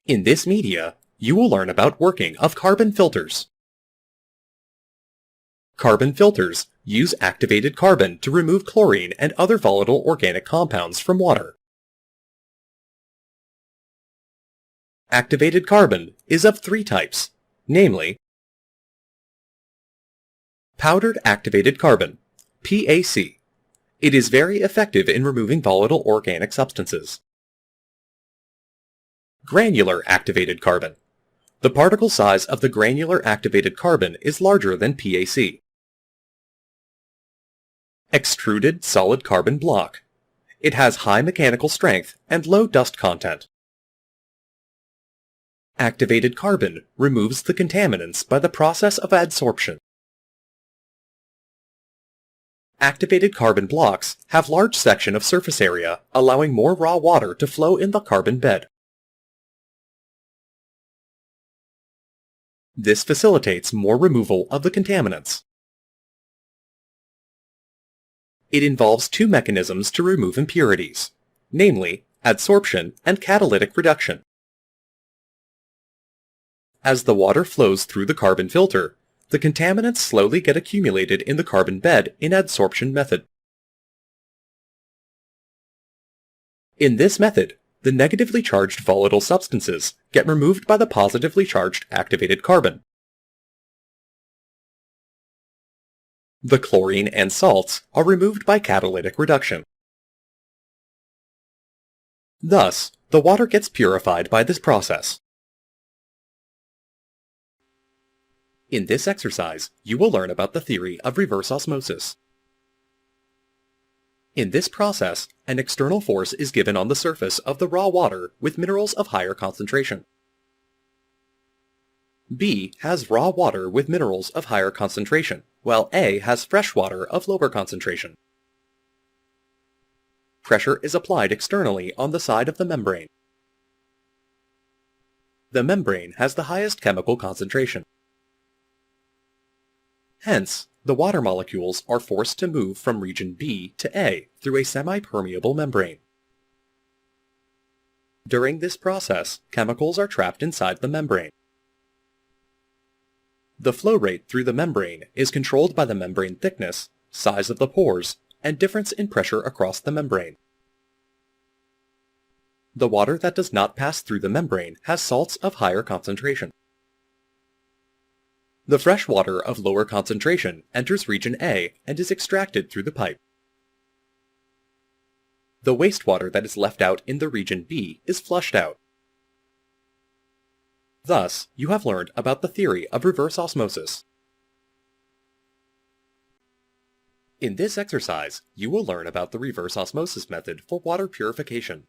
In this media, you will learn about working of carbon filters. Carbon filters use activated carbon to remove chlorine and other volatile organic compounds from water. Activated carbon is of three types, namely powdered activated carbon, PAC. It is very effective in removing volatile organic substances. Granular activated carbon. The particle size of the granular activated carbon is larger than PAC. Extruded solid carbon block. It has high mechanical strength and low dust content. Activated carbon removes the contaminants by the process of adsorption. Activated carbon blocks have large section of surface area, allowing more raw water to flow in the carbon bed. This facilitates more removal of the contaminants. It involves two mechanisms to remove impurities, namely adsorption and catalytic reduction. As the water flows through the carbon filter, the contaminants slowly get accumulated in the carbon bed in adsorption method. In this method, the negatively charged volatile substances get removed by the positively charged activated carbon. The chlorine and salts are removed by catalytic reduction. Thus, the water gets purified by this process. In this exercise, you will learn about the theory of reverse osmosis. In this process, an external force is given on the surface of the raw water with minerals of higher concentration. B has raw water with minerals of higher concentration, while A has fresh water of lower concentration. Pressure is applied externally on the side of the membrane. The membrane has the highest chemical concentration. Hence, the water molecules are forced to move from region B to A through a semi-permeable membrane. During this process, chemicals are trapped inside the membrane. The flow rate through the membrane is controlled by the membrane thickness, size of the pores, and difference in pressure across the membrane. The water that does not pass through the membrane has salts of higher concentration. The fresh water of lower concentration enters region A and is extracted through the pipe. The wastewater that is left out in the region B is flushed out. Thus, you have learned about the theory of reverse osmosis. In this exercise, you will learn about the reverse osmosis method for water purification.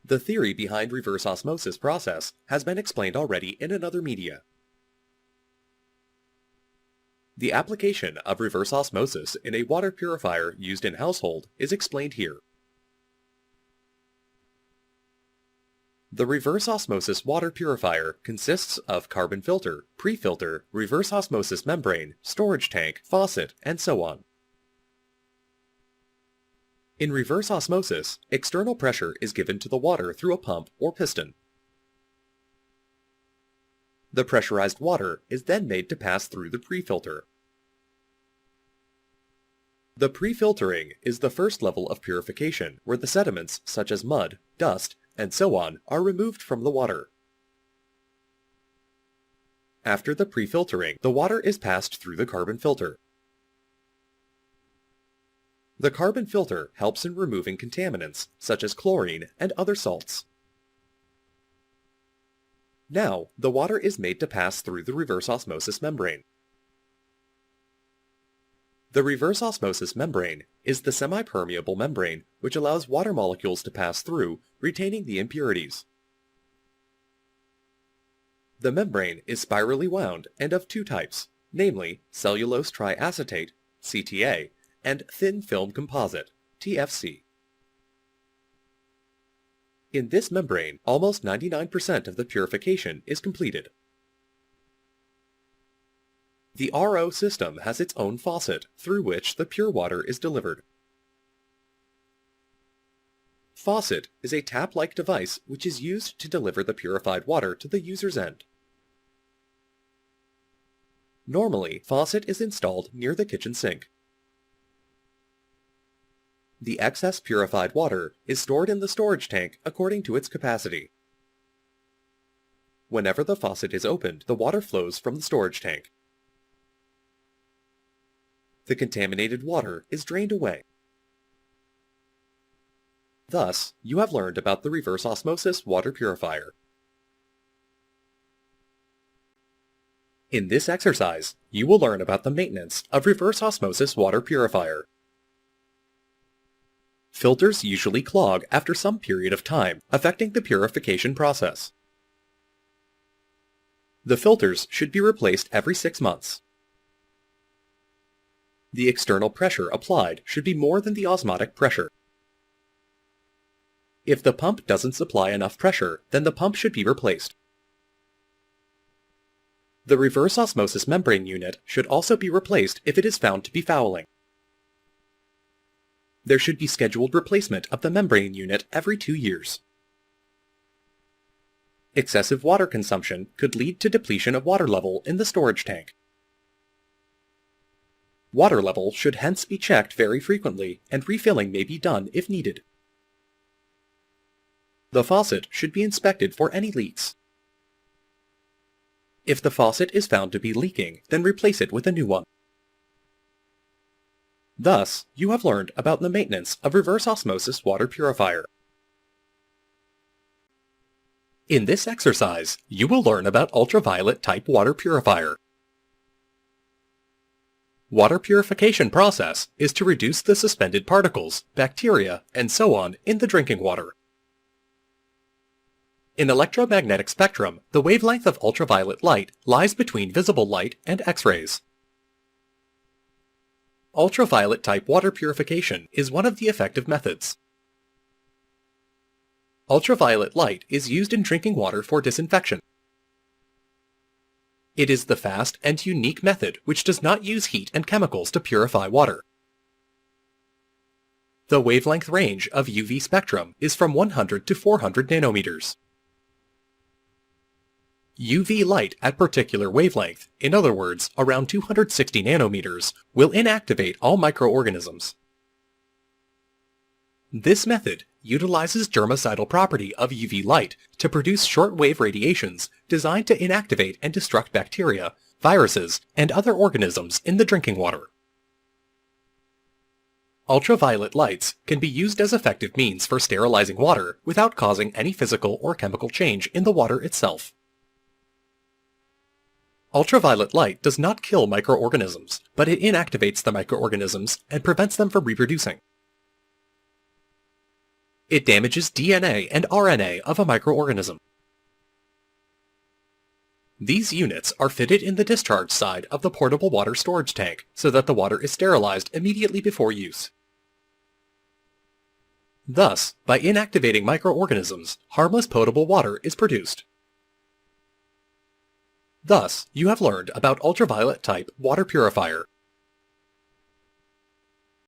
The theory behind reverse osmosis process has been explained already in another media. The application of reverse osmosis in a water purifier used in household is explained here. The reverse osmosis water purifier consists of carbon filter, pre-filter, reverse osmosis membrane, storage tank, faucet, and so on. In reverse osmosis, external pressure is given to the water through a pump or piston. The pressurized water is then made to pass through the pre-filter. The pre-filtering is the first level of purification where the sediments such as mud, dust, and so on are removed from the water. After the pre-filtering, the water is passed through the carbon filter. The carbon filter helps in removing contaminants, such as chlorine and other salts. Now, the water is made to pass through the reverse osmosis membrane. The reverse osmosis membrane is the semi-permeable membrane which allows water molecules to pass through, retaining the impurities. The membrane is spirally wound and of two types, namely cellulose triacetate, CTA, and thin film composite, TFC. In this membrane, almost 99% of the purification is completed. The RO system has its own faucet through which the pure water is delivered. Faucet is a tap-like device which is used to deliver the purified water to the user's end. Normally, faucet is installed near the kitchen sink. The excess purified water is stored in the storage tank according to its capacity. Whenever the faucet is opened, the water flows from the storage tank. The contaminated water is drained away. Thus, you have learned about the reverse osmosis water purifier. In this exercise, you will learn about the maintenance of reverse osmosis water purifier. Filters usually clog after some period of time, affecting the purification process. The filters should be replaced every 6 months. The external pressure applied should be more than the osmotic pressure. If the pump doesn't supply enough pressure, then the pump should be replaced. The reverse osmosis membrane unit should also be replaced if it is found to be fouling. There should be scheduled replacement of the membrane unit every 2 years. Excessive water consumption could lead to depletion of water level in the storage tank. Water level should hence be checked very frequently, and refilling may be done if needed. The faucet should be inspected for any leaks. If the faucet is found to be leaking, then replace it with a new one. Thus, you have learned about the maintenance of reverse osmosis water purifier. In this exercise, you will learn about ultraviolet type water purifier. Water purification process is to reduce the suspended particles, bacteria, and so on in the drinking water. In electromagnetic spectrum, the wavelength of ultraviolet light lies between visible light and X-rays. Ultraviolet type water purification is one of the effective methods. Ultraviolet light is used in drinking water for disinfection. It is the fast and unique method which does not use heat and chemicals to purify water. The wavelength range of UV spectrum is from 100 to 400 nanometers. UV light at particular wavelength, in other words, around 260 nanometers, will inactivate all microorganisms. This method utilizes germicidal property of UV light to produce short-wave radiations designed to inactivate and destruct bacteria, viruses, and other organisms in the drinking water. Ultraviolet lights can be used as effective means for sterilizing water without causing any physical or chemical change in the water itself. Ultraviolet light does not kill microorganisms, but it inactivates the microorganisms and prevents them from reproducing. It damages DNA and RNA of a microorganism. These units are fitted in the discharge side of the portable water storage tank so that the water is sterilized immediately before use. Thus, by inactivating microorganisms, harmless potable water is produced. Thus, you have learned about ultraviolet type water purifier.